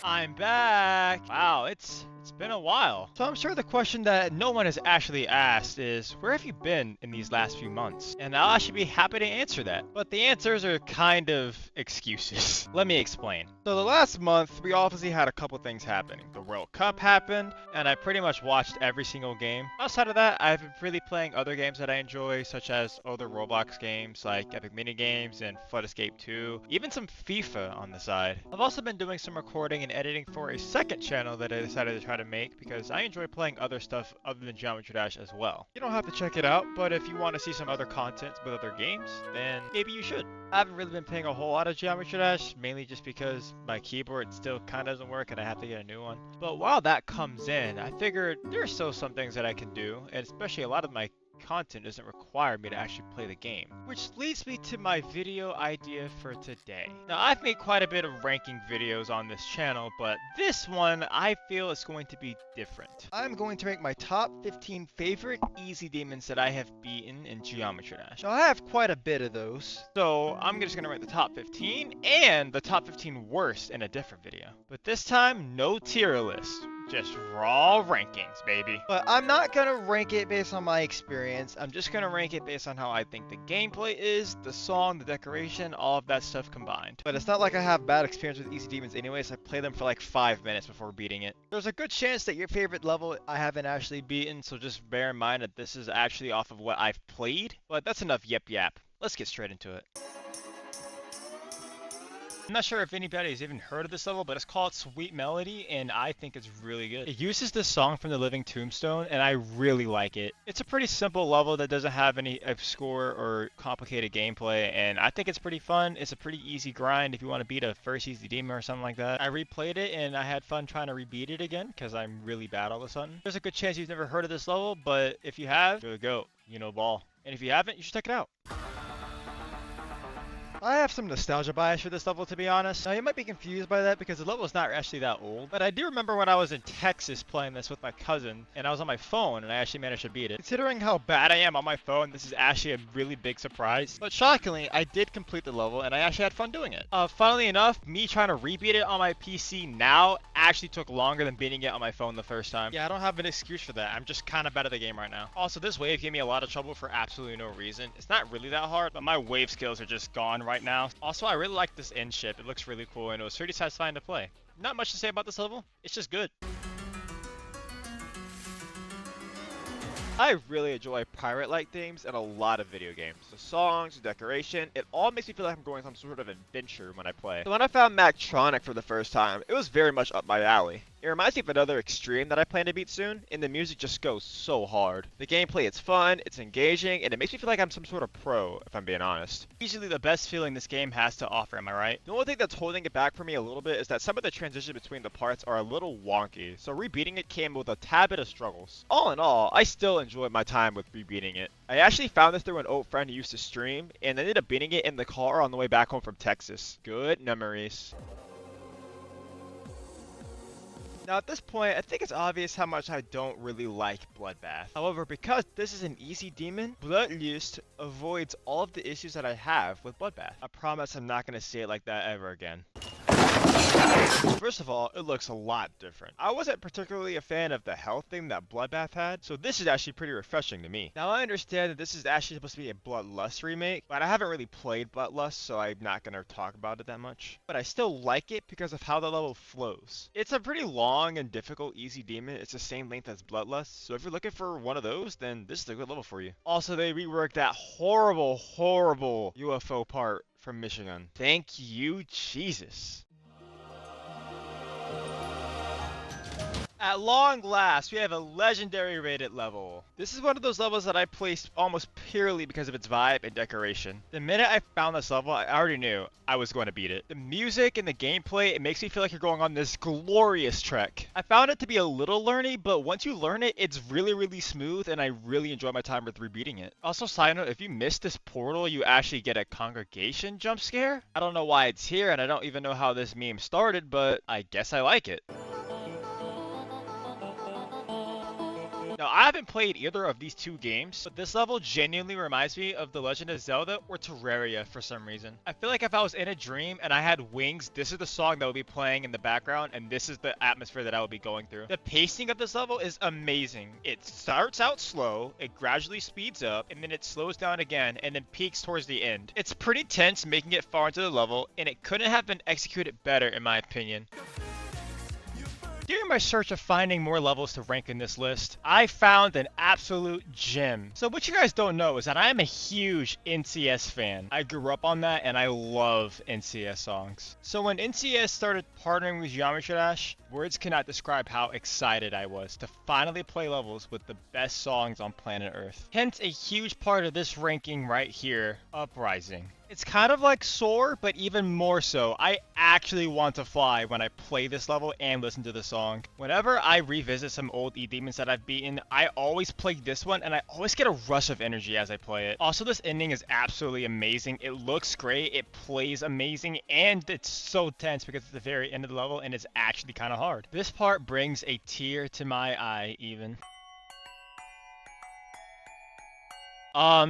I'm back! Wow, it's been a while. So I'm sure the question that no one has actually asked is, where have you been in these last few months? And I'll actually be happy to answer that. But the answers are kind of excuses. Let me explain. So the last month, we obviously had a couple things happening. The World Cup happened, and I pretty much watched every single game. Outside of that, I've been really playing other games that I enjoy, such as other Roblox games like Epic Mini Games and Flood Escape 2, even some FIFA on the side. I've also been doing some recording and editing for a second channel that I decided to try to make because I enjoy playing other stuff other than Geometry Dash as well. You don't have to check it out, but if you want to see some other content with other games, then maybe you should. I haven't really been playing a whole lot of Geometry Dash, mainly just because my keyboard still kind of doesn't work and I have to get a new one. But while that comes in, I figured there are still some things that I can do, and especially a lot of my content doesn't require me to actually play the game. Which leads me to my video idea for today. Now, I've made quite a bit of ranking videos on this channel, but this one I feel is going to be different. I'm going to rank my top 15 favorite easy demons that I have beaten in Geometry Dash. Now, I have quite a bit of those, so I'm just going to rank the top 15 and the top 15 worst in a different video. But this time, no tier list. Just raw rankings, baby. But I'm not gonna rank it based on my experience. I'm just gonna rank it based on how I think the gameplay is, the song, the decoration, all of that stuff combined. But it's not like I have bad experience with Easy Demons anyways. I play them for like 5 minutes before beating it. There's a good chance that your favorite level I haven't actually beaten, so just bear in mind that this is actually off of what I've played. But that's enough yap. Let's get straight into it. I'm not sure if anybody has even heard of this level, but it's called Sweet Melody, and I think it's really good. It uses this song from the Living Tombstone, and I really like it. It's a pretty simple level that doesn't have any obscure or complicated gameplay, and I think it's pretty fun. It's a pretty easy grind if you want to beat a first easy demon or something like that. I replayed it, and I had fun trying to rebeat it again, because I'm really bad all of a sudden. There's a good chance you've never heard of this level, but if you have, you're the GOAT. You know ball. And if you haven't, you should check it out. I have some nostalgia bias for this level, to be honest. Now, you might be confused by that because the level is not actually that old, but I do remember when I was in Texas playing this with my cousin, and I was on my phone, and I actually managed to beat it. Considering how bad I am on my phone, this is actually a really big surprise. But shockingly, I did complete the level, and I actually had fun doing it. Funnily enough, me trying to rebeat it on my PC now actually took longer than beating it on my phone the first time. Yeah, I don't have an excuse for that. I'm just kind of bad at the game right now. Also, this wave gave me a lot of trouble for absolutely no reason. It's not really that hard, but my wave skills are just gone right now. Also, I really like this end ship. It looks really cool, and it was pretty satisfying to play. Not much to say about this level. It's just good. I really enjoy pirate-like themes in a lot of video games. The songs, the decoration, it all makes me feel like I'm going on some sort of adventure when I play. So when I found Mactronic for the first time, it was very much up my alley. It reminds me of another extreme that I plan to beat soon, and the music just goes so hard. The gameplay is fun, it's engaging, and it makes me feel like I'm some sort of pro, if I'm being honest. Easily the best feeling this game has to offer, am I right? The only thing that's holding it back for me a little bit is that some of the transition between the parts are a little wonky, so rebeating it came with a tad bit of struggles. All in all, I still enjoyed my time with rebeating it. I actually found this through an old friend who used to stream, and ended up beating it in the car on the way back home from Texas. Good memories. Now at this point, I think it's obvious how much I don't really like Bloodbath. However, because this is an easy demon, Bloodlust avoids all of the issues that I have with Bloodbath. I promise I'm not going to say it like that ever again. First of all, it looks a lot different. I wasn't particularly a fan of the health thing that Bloodbath had, so this is actually pretty refreshing to me. Now I understand that this is actually supposed to be a Bloodlust remake, but I haven't really played Bloodlust, so I'm not going to talk about it that much. But I still like it because of how the level flows. It's a pretty long and difficult easy demon. It's the same length as Bloodlust, so if you're looking for one of those, then this is a good level for you. Also, they reworked that horrible UFO part from Michigan. Thank you, Jesus. At long last, we have a legendary rated level. This is one of those levels that I placed almost purely because of its vibe and decoration. The minute I found this level, I already knew I was going to beat it. The music and the gameplay, it makes me feel like you're going on this glorious trek. I found it to be a little learny, but once you learn it, it's really smooth, and I really enjoy my time with rebeating it. Also, side note, if you miss this portal, you actually get a congregation jump scare. I don't know why it's here, and I don't even know how this meme started, but I guess I like it. Now, I haven't played either of these two games, but this level genuinely reminds me of The Legend of Zelda or Terraria for some reason. I feel like if I was in a dream and I had wings, this is the song that would be playing in the background, and this is the atmosphere that I would be going through. The pacing of this level is amazing. It starts out slow, it gradually speeds up, and then it slows down again, and then peaks towards the end. It's pretty tense making it far into the level, and it couldn't have been executed better in my opinion. During my search of finding more levels to rank in this list, I found an absolute gem. So what you guys don't know is that I am a huge NCS fan. I grew up on that and I love NCS songs. So when NCS started partnering with Geometry Dash, words cannot describe how excited I was to finally play levels with the best songs on planet Earth. Hence a huge part of this ranking right here, Uprising. It's kind of like Soar, but even more so. I actually want to fly when I play this level and listen to the song. Whenever I revisit some old E-Demons that I've beaten, I always play this one and I always get a rush of energy as I play it. Also, this ending is absolutely amazing. It looks great, it plays amazing, and it's so tense because it's the very end of the level and it's actually kind of hard. This part brings a tear to my eye even.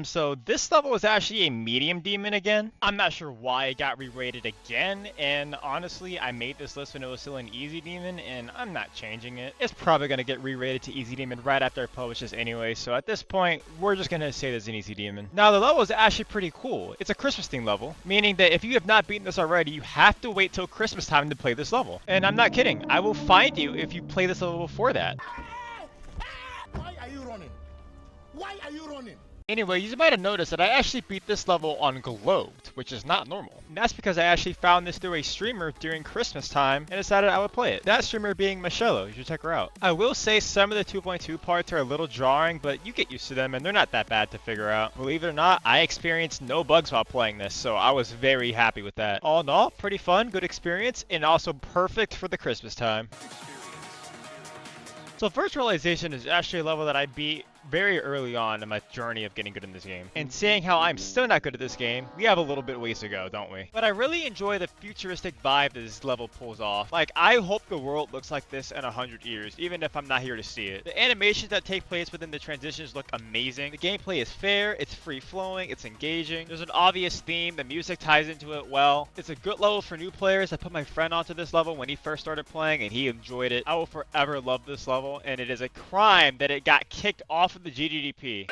So this level is actually a medium demon again. I'm not sure why it got re-rated again, and honestly, I made this list when it was still an easy demon, and I'm not changing it. It's probably gonna get re-rated to easy demon right after I publish this anyway, so at this point, we're just gonna say this is an easy demon. Now, the level is actually pretty cool. It's a Christmas themed level, meaning that if you have not beaten this already, you have to wait till Christmas time to play this level. And I'm not kidding, I will find you if you play this level before that. Why are you running? Why are you running? Anyway, you might have noticed that I actually beat this level on Globed, which is not normal. And that's because I actually found this through a streamer during Christmas time and decided I would play it. That streamer being Michello, you should check her out. I will say some of the 2.2 parts are a little jarring, but you get used to them and they're not that bad to figure out. Believe it or not, I experienced no bugs while playing this, so I was very happy with that. All in all, pretty fun, good experience, and also perfect for the Christmas time. So Virtualization is actually a level that I beat very early on in my journey of getting good in this game. And seeing how I'm still not good at this game, we have a little bit ways to go, don't we? But I really enjoy the futuristic vibe that this level pulls off. Like, I hope the world looks like this in 100 years, even if I'm not here to see it. The animations that take place within the transitions look amazing. The gameplay is fair, it's free-flowing, it's engaging. There's an obvious theme, the music ties into it well. It's a good level for new players. I put my friend onto this level when he first started playing, and he enjoyed it. I will forever love this level, and it is a crime that it got kicked off of the GDDP.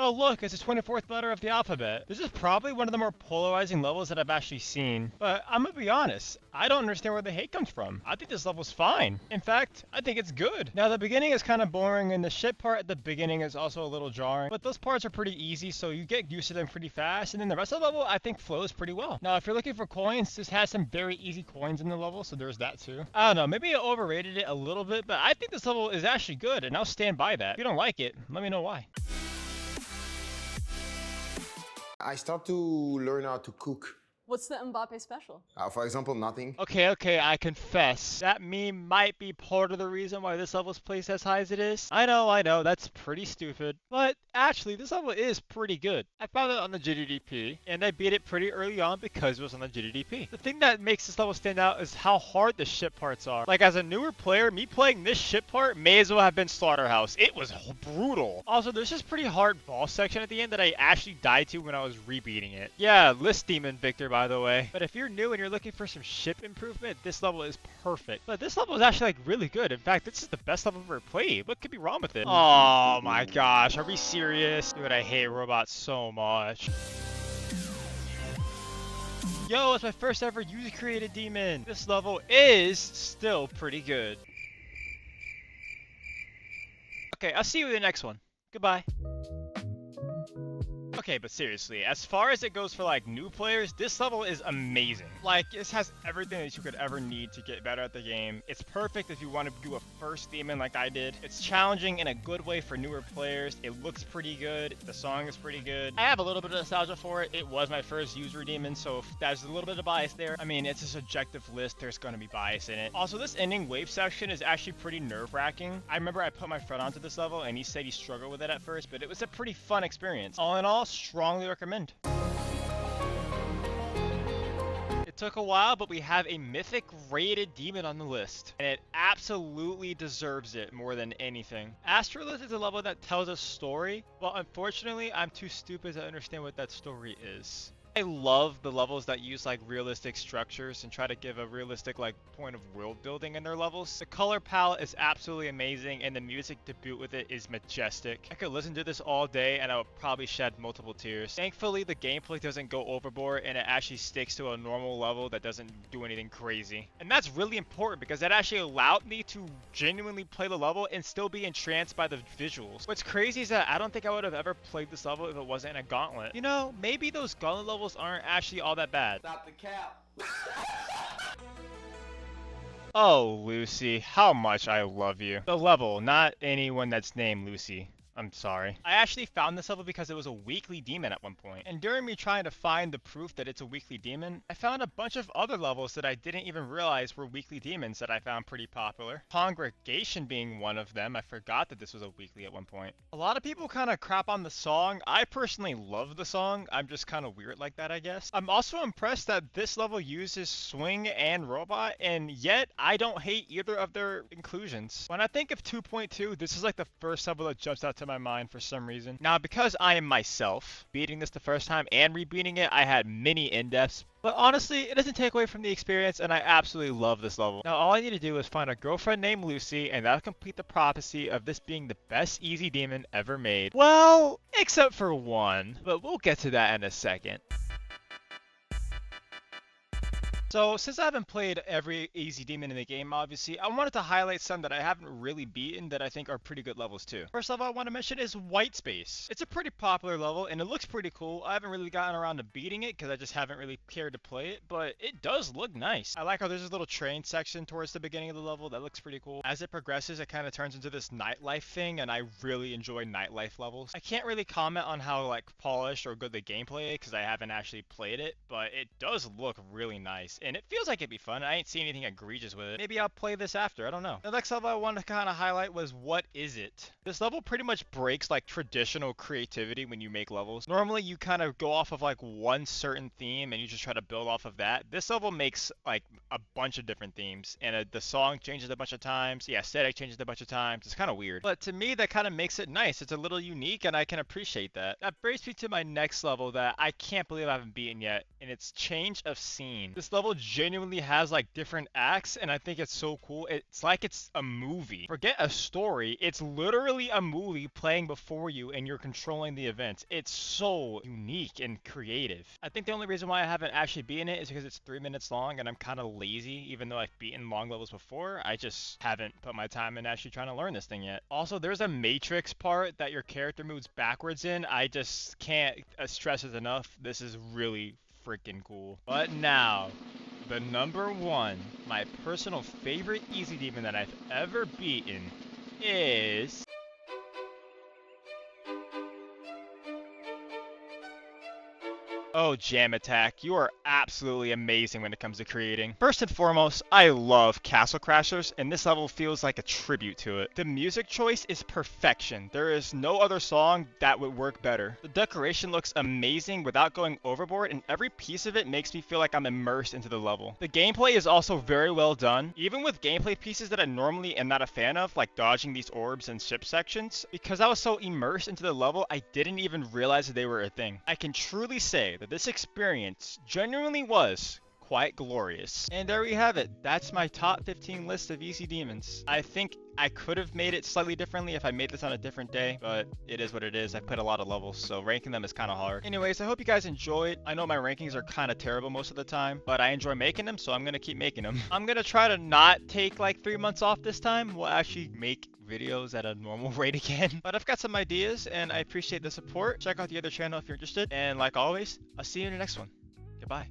Oh look, it's the 24th letter of the alphabet. This is probably one of the more polarizing levels that I've actually seen. But I'm gonna be honest, I don't understand where the hate comes from. I think this level's fine. In fact, I think it's good. Now the beginning is kind of boring and the shit part at the beginning is also a little jarring. But those parts are pretty easy, so you get used to them pretty fast. And then the rest of the level, I think, flows pretty well. Now if you're looking for coins, this has some very easy coins in the level, so there's that too. I don't know, maybe I overrated it a little bit, but I think this level is actually good and I'll stand by that. If you don't like it, let me know why. I start to learn how to cook. What's the Mbappe special? For example, nothing. Okay, I confess. That meme might be part of the reason why this level's placed as high as it is. I know, that's pretty stupid. But actually, this level is pretty good. I found it on the GDDP, and I beat it pretty early on because it was on the GDDP. The thing that makes this level stand out is how hard the ship parts are. Like, as a newer player, me playing this ship part may as well have been Slaughterhouse. It was brutal. Also, there's this pretty hard boss section at the end that I actually died to when I was rebeating it. Yeah, List Demon Victor, by the way. But if you're new and you're looking for some ship improvement, this level is perfect. But this level is actually like really good. In fact, this is the best level I've ever played. What could be wrong with it? Oh my gosh, are we serious? Dude, I hate robots so much. Yo, it's my first ever user-created demon. This level is still pretty good. Okay, I'll see you in the next one. Goodbye. Okay, but seriously, as far as it goes for like new players, this level is amazing. Like, this has everything that you could ever need to get better at the game. It's perfect if you want to do a first demon like I did. It's challenging in a good way for newer players. It looks pretty good. The song is pretty good. I have a little bit of nostalgia for it. It was my first user demon, so if there's a little bit of bias there. I mean, it's a subjective list. There's going to be bias in it. Also, this ending wave section is actually pretty nerve-wracking. I remember I put my friend onto this level, and he said he struggled with it at first, but it was a pretty fun experience. All in all, strongly recommend. It took a while, but we have a mythic rated demon on the list, and it absolutely deserves it more than anything. Astrolith is a level that tells a story, but unfortunately, I'm too stupid to understand what that story is. I love the levels that use like realistic structures and try to give a realistic like point of world building in their levels. The color palette is absolutely amazing and the music to boot with it is majestic. I could listen to this all day and I would probably shed multiple tears. Thankfully the gameplay doesn't go overboard and it actually sticks to a normal level that doesn't do anything crazy. And that's really important because that actually allowed me to genuinely play the level and still be entranced by the visuals. What's crazy is that I don't think I would have ever played this level if it wasn't a gauntlet. You know, maybe those gauntlet levels aren't actually all that bad. Stop the cap. Oh, Lucy, how much I love you. The level, not anyone that's named Lucy. I'm sorry. I actually found this level because it was a weekly demon at one point. And during me trying to find the proof that it's a weekly demon, I found a bunch of other levels that I didn't even realize were weekly demons that I found pretty popular. Congregation being one of them. I forgot that this was a weekly at one point. A lot of people kind of crap on the song. I personally love the song. I'm just kind of weird like that, I guess. I'm also impressed that this level uses swing and robot, and yet I don't hate either of their inclusions. When I think of 2.2, this is like the first level that jumps out to my mind for some reason. Now, because I am myself, beating this the first time and rebeating it, I had many in-depths. But honestly, it doesn't take away from the experience, and I absolutely love this level. Now, all I need to do is find a girlfriend named Lucy, and that'll complete the prophecy of this being the best easy demon ever made. Well, except for one, but we'll get to that in a second. So, since I haven't played every easy demon in the game, obviously, I wanted to highlight some that I haven't really beaten that I think are pretty good levels too. First level I want to mention is White Space. It's a pretty popular level, and it looks pretty cool. I haven't really gotten around to beating it, because I just haven't really cared to play it, but it does look nice. I like how there's this little train section towards the beginning of the level that looks pretty cool. As it progresses, it kind of turns into this nightlife thing, and I really enjoy nightlife levels. I can't really comment on how like polished or good the gameplay is, because I haven't actually played it, but it does look really nice. And it feels like it'd be fun. I ain't seen anything egregious with it. Maybe I'll play this after. I don't know. The next level I wanted to kind of highlight was What Is It? This level pretty much breaks like traditional creativity when you make levels. Normally you kind of go off of like one certain theme and you just try to build off of that. This level makes like a bunch of different themes, and the song changes a bunch of times. The aesthetic changes a bunch of times. It's kind of weird. But to me that kind of makes it nice. It's a little unique and I can appreciate that. That brings me to my next level that I can't believe I haven't beaten yet, and it's Change of Scene. This level genuinely has like different acts, and I think it's so cool. It's like it's a movie. Forget a story, it's literally a movie playing before you and you're controlling the events. It's so unique and creative. I think the only reason why I haven't actually beaten it is because it's 3 minutes long and I'm kind of lazy. Even though I've beaten long levels before, I just haven't put my time in actually trying to learn this thing yet. Also, there's a matrix part that your character moves backwards in. I just can't stress it enough. This is really freaking cool. But now, the number one, my personal favorite easy demon that I've ever beaten is... Oh, Jam Attack, you are absolutely amazing when it comes to creating. First and foremost, I love Castle Crashers, and this level feels like a tribute to it. The music choice is perfection. There is no other song that would work better. The decoration looks amazing without going overboard, and every piece of it makes me feel like I'm immersed into the level. The gameplay is also very well done, even with gameplay pieces that I normally am not a fan of, like dodging these orbs and ship sections. Because I was so immersed into the level, I didn't even realize that they were a thing. I can truly say that this experience genuinely was quite glorious. And there we have it. That's my top 15 list of easy demons. I think I could have made it slightly differently if I made this on a different day, but it is what it is. I played a lot of levels, so ranking them is kind of hard. Anyways, I hope you guys enjoyed. I know my rankings are kind of terrible most of the time, but I enjoy making them, so I'm going to keep making them. I'm going to try to not take like 3 months off this time. We'll actually make videos at a normal rate again. But I've got some ideas, and I appreciate the support. Check out the other channel if you're interested. And like always, I'll see you in the next one. Goodbye.